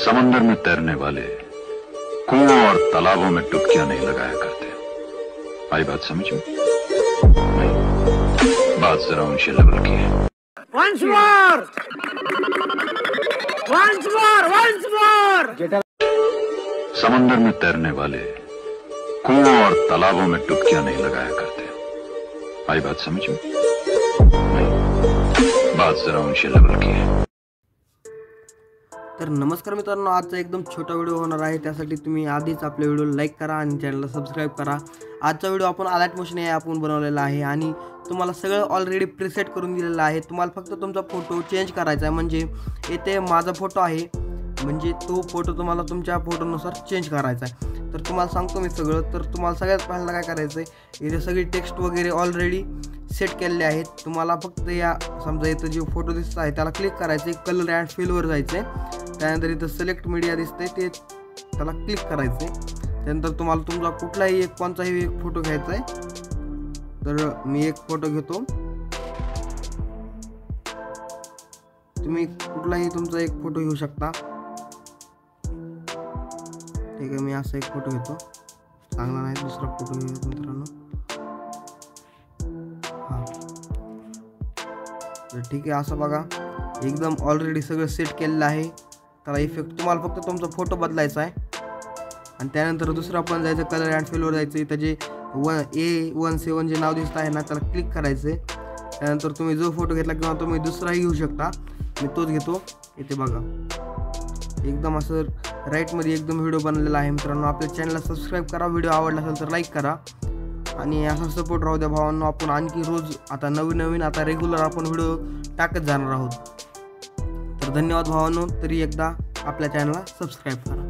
समंदर में तैरने वाले कुओं और तालाबों में डुबकियां नहीं लगाया करते। आई बात समझ में? नहीं, बात जरा ऊंचे लेवल की है। Once more! Once more! Once more! समंदर में तैरने वाले कुओं और तालाबों में डुबकियां नहीं लगाया करते। आई बात समझ में? नहीं, बात जरा ऊंचे लेवल की है। तर नमस्कार मित्रांनो, आजचा एकदम छोटा व्हिडिओ होणार आहे। त्यासाठी तुम्ही आधीच आपल्या व्हिडिओला लाईक करा आणि चॅनलला सबस्क्राईब करा। आजचा व्हिडिओ आपण अलर्ट मोशन आहे आपण बनवलेला आहे आणि तुम्हाला सगळं ऑलरेडी प्रीसेट करून दिलेलं आहे। तुम्हाला फक्त तुमचा फोटो चेंज करायचा आहे। म्हणजे इथे माझा फोटो आहे, म्हणजे तो फोटो तुम्हाला तुमच्या फोटोनुसार चेंज करायचा आहे। तर तुम्हाला सांगतो मी सगळं। तर तुम्हाला सगळ्यात पहिल्यांदा काय करायचं आहे, इथे सगळी टेक्स्ट वगैरे ऑलरेडी सेट केलेले आहेत। तुम्हाला फक्त या समजा इथं जो फोटो दिसत आहे त्याला क्लिक करायचं आहे, कलर अँड फिलवर जायचं आहे। त्यानंतर इथं सिलेक्ट मीडिया दिसतंय ते त्याला क्लिक करायचं आहे। त्यानंतर तुम्हाला तुमचा कुठलाही एक कोणताही एक फोटो घ्यायचा आहे। तर मी एक फोटो घेतो, तुम्ही कुठलाही तुमचा एक फोटो घेऊ शकता। ठीक आहे, मी असा एक फोटो घेतो, चांगला नाही दुसरा फोटो घेतो मित्रांनो। हां तर ठीक आहे, असं बघा एकदम ऑलरेडी सगळं सेट केलेलं आहे। त्याला इफेक्ट तुम्हाला फक्त तुमचा फोटो बदलायचा आहे आणि त्यानंतर दुसरा पण जायचं, कलर अँड फिलवर जायचं। इथं जे A17 जे नाव दिसत आहे ना त्याला क्लिक करायचं आहे। त्यानंतर तुम्ही जो फोटो घेतला किंवा तुम्ही दुसराही घेऊ शकता, मी तोच घेतो। इथे बघा एकदम असं राईटमध्ये एकदम व्हिडिओ बनलेला आहे। मित्रांनो आपल्या चॅनलला सबस्क्राईब करा, व्हिडिओ आवडला असेल तर लाईक करा आणि असा सपोर्ट राहू द्या भावांनो। आपण आणखी रोज आता नवीन आता रेग्युलर आपण व्हिडिओ टाकत जाणार आहोत। तर धन्यवाद भावांनो, तरी एकदा आपल्या चॅनलला सबस्क्राईब करा।